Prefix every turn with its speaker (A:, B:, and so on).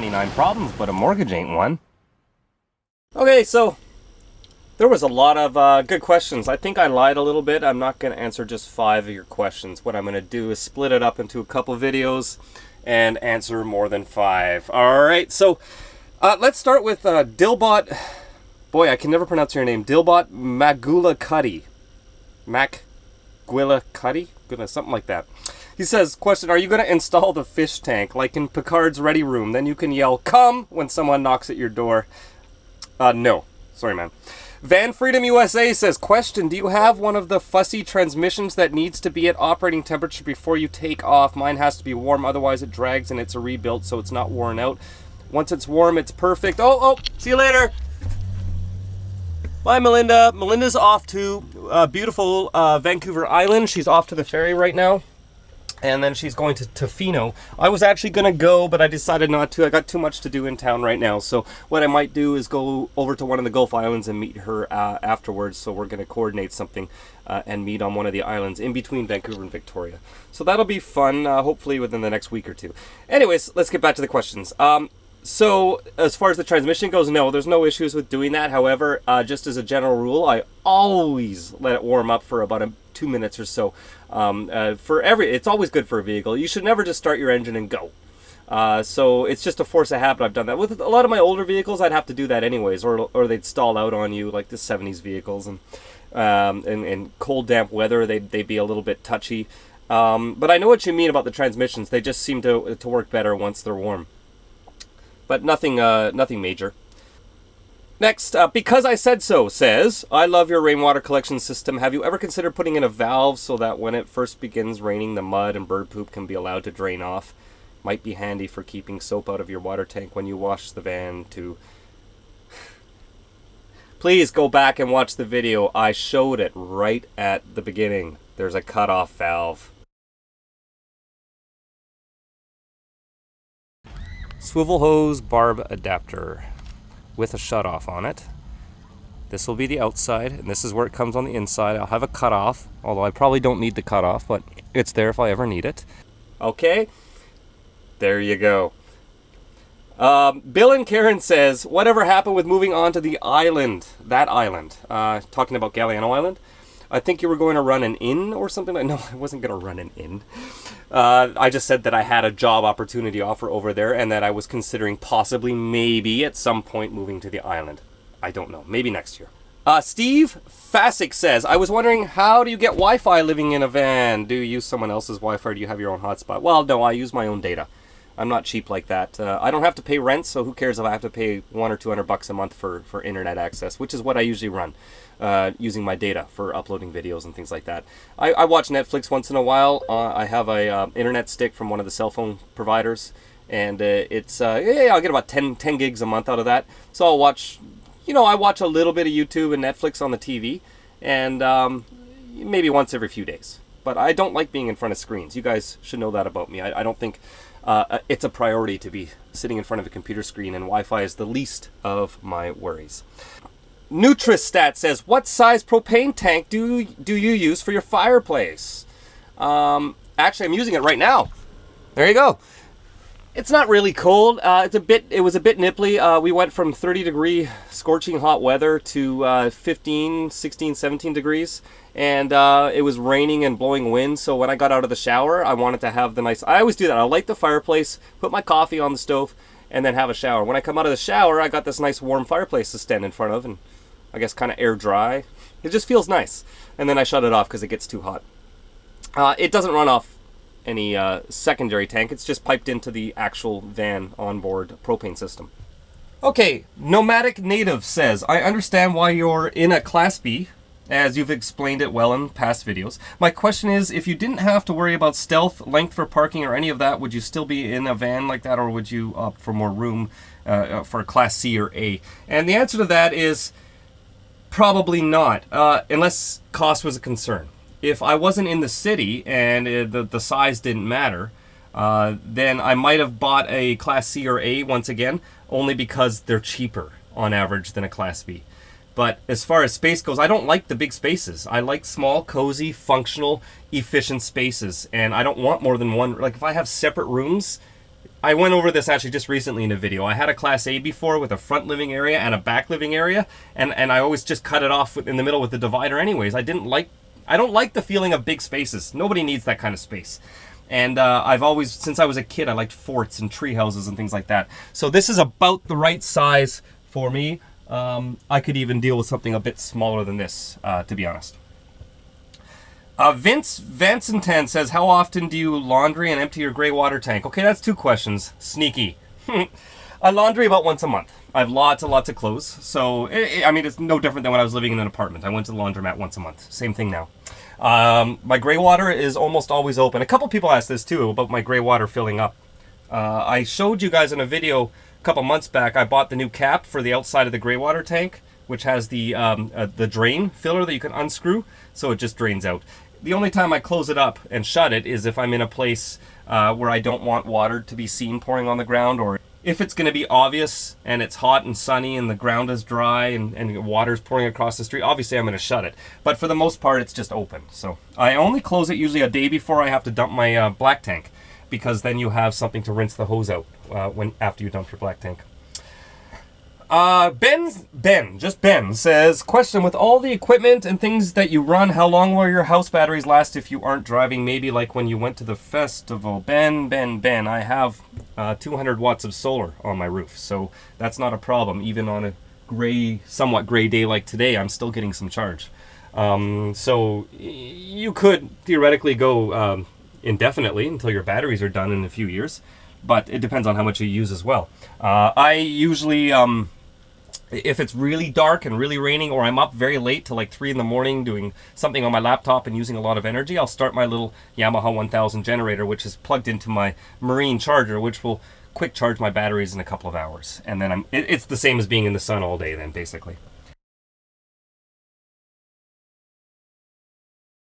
A: 99 problems, but a mortgage ain't one. Okay, so there was a lot of good questions. I think I lied a little bit. I'm not going to answer just 5 of your questions. What I'm going to do is split it up into a couple videos and answer more than 5. All right, so let's start with Dilbot. Boy, I can never pronounce your name. Dilbot Magulakutty. Magulakutty? Something like that. He says, question, are you going to install the fish tank like in Picard's Ready Room? Then you can yell, come, when someone knocks at your door. No. Sorry, man. Van Freedom USA says, question, do you have one of the fussy transmissions that needs to be at operating temperature before you take off? Mine has to be warm, otherwise it drags and it's a rebuilt, so it's not worn out. Once it's warm, it's perfect. Oh, see you later. Bye, Melinda. Melinda's off to beautiful Vancouver Island. She's off to the ferry right now. And then she's going to Tofino. I was actually going to go, but I decided not to. I got too much to do in town right now. So what I might do is go over to one of the Gulf Islands and meet her afterwards. So we're going to coordinate something and meet on one of the islands in between Vancouver and Victoria. So that'll be fun, hopefully within the next week or 2. Anyways, let's get back to the questions. So as far as the transmission goes, no, there's no issues with doing that. However, just as a general rule, I always let it warm up for about 2 minutes or so. It's always good for a vehicle. You should never just start your engine and go. So it's just a force of habit. I've done that with a lot of my older vehicles. I'd have to do that anyways, or they'd stall out on you, like the 70s vehicles, and in cold, damp weather, they'd be a little bit touchy. But I know what you mean about the transmissions. They just seem to work better once they're warm. But nothing major. Next, Because I Said So says, I love your rainwater collection system. Have you ever considered putting in a valve so that when it first begins raining, the mud and bird poop can be allowed to drain off? Might be handy for keeping soap out of your water tank when you wash the van too. Please go back and watch the video. I showed it right at the beginning. There's a cutoff valve. Swivel hose barb adapter with a shutoff on it. This will be the outside, and this is where it comes on the inside. I'll have a cutoff, although I probably don't need the cutoff, but it's there if I ever need it. Okay, there you go. Bill and Karen says, whatever happened with moving on to the island? That island. Talking about Galiano Island. I think you were going to run an inn or something. No, I wasn't going to run an inn. I just said that I had a job opportunity offer over there and that I was considering possibly, maybe, at some point moving to the island. I don't know. Maybe next year. Steve Fasick says, I was wondering, how do you get Wi-Fi living in a van? Do you use someone else's Wi-Fi or do you have your own hotspot? Well, no, I use my own data. I'm not cheap like that. I don't have to pay rent, so who cares if I have to pay $100 or $200 a month for internet access, which is what I usually run, using my data for uploading videos and things like that. I watch Netflix once in a while. I have a internet stick from one of the cell phone providers, and I'll get about 10 gigs a month out of that. So I'll watch, I watch a little bit of YouTube and Netflix on the TV, and maybe once every few days. But I don't like being in front of screens. You guys should know that about me. I don't think it's a priority to be sitting in front of a computer screen, and Wi-Fi is the least of my worries. Nutristat says, what size propane tank do you use for your fireplace? Actually, I'm using it right now. There you go. It's not really cold. It was a bit nipply. We went from 30-degree scorching hot weather to 15, 16, 17 degrees. And it was raining and blowing wind, so when I got out of the shower, I wanted to have the nice... I always do that. I'll light the fireplace, put my coffee on the stove, and then have a shower. When I come out of the shower, I got this nice warm fireplace to stand in front of, and I guess kind of air dry. It just feels nice. And then I shut it off because it gets too hot. It doesn't run off any secondary tank. It's just piped into the actual van onboard propane system. Okay, Nomadic Native says, I understand why you're in a Class B, as you've explained it well in past videos. My question is, if you didn't have to worry about stealth, length for parking, or any of that, would you still be in a van like that, or would you opt for more room for a Class C or A? And the answer to that is probably not, unless cost was a concern. If I wasn't in the city and the size didn't matter, then I might have bought a Class C or A once again, only because they're cheaper on average than a Class B. But as far as space goes, I don't like the big spaces. I like small, cozy, functional, efficient spaces. And I don't want more than one. Like if I have separate rooms, I went over this actually just recently in a video. I had a Class A before with a front living area and a back living area, and I always just cut it off in the middle with the divider anyways. I don't like the feeling of big spaces. Nobody needs that kind of space. And I've always, since I was a kid, I liked forts and tree houses and things like that. So this is about the right size for me. I could even deal with something a bit smaller than this, to be honest. Vince Vancentan says, how often do you laundry and empty your gray water tank? Okay, that's 2 questions. Sneaky. I laundry about once a month. I have lots and lots of clothes. So, I mean, it's no different than when I was living in an apartment. I went to the laundromat once a month. Same thing now. My gray water is almost always open. A couple people asked this too, about my gray water filling up. I showed you guys in a video a couple months back. I bought the new cap for the outside of the gray water tank, which has the drain filler that you can unscrew, so it just drains out. The only time I close it up and shut it is if I'm in a place where I don't want water to be seen pouring on the ground, or if it's going to be obvious and it's hot and sunny and the ground is dry and water's pouring across the street, obviously I'm going to shut it. But for the most part, it's just open. So I only close it usually a day before I have to dump my black tank, because then you have something to rinse the hose out after you dump your black tank. Ben says, question, with all the equipment and things that you run, how long will your house batteries last if you aren't driving? Maybe like when you went to the festival. Ben, I have 200 watts of solar on my roof, so that's not a problem. Even on a somewhat gray day like today, I'm still getting some charge. So you could theoretically go indefinitely until your batteries are done in a few years, but it depends on how much you use as well. I usually, if it's really dark and really raining, or I'm up very late till like 3 in the morning doing something on my laptop and using a lot of energy, I'll start my little Yamaha 1000 generator, which is plugged into my marine charger, which will quick charge my batteries in a couple of hours. And then it's the same as being in the sun all day then, basically.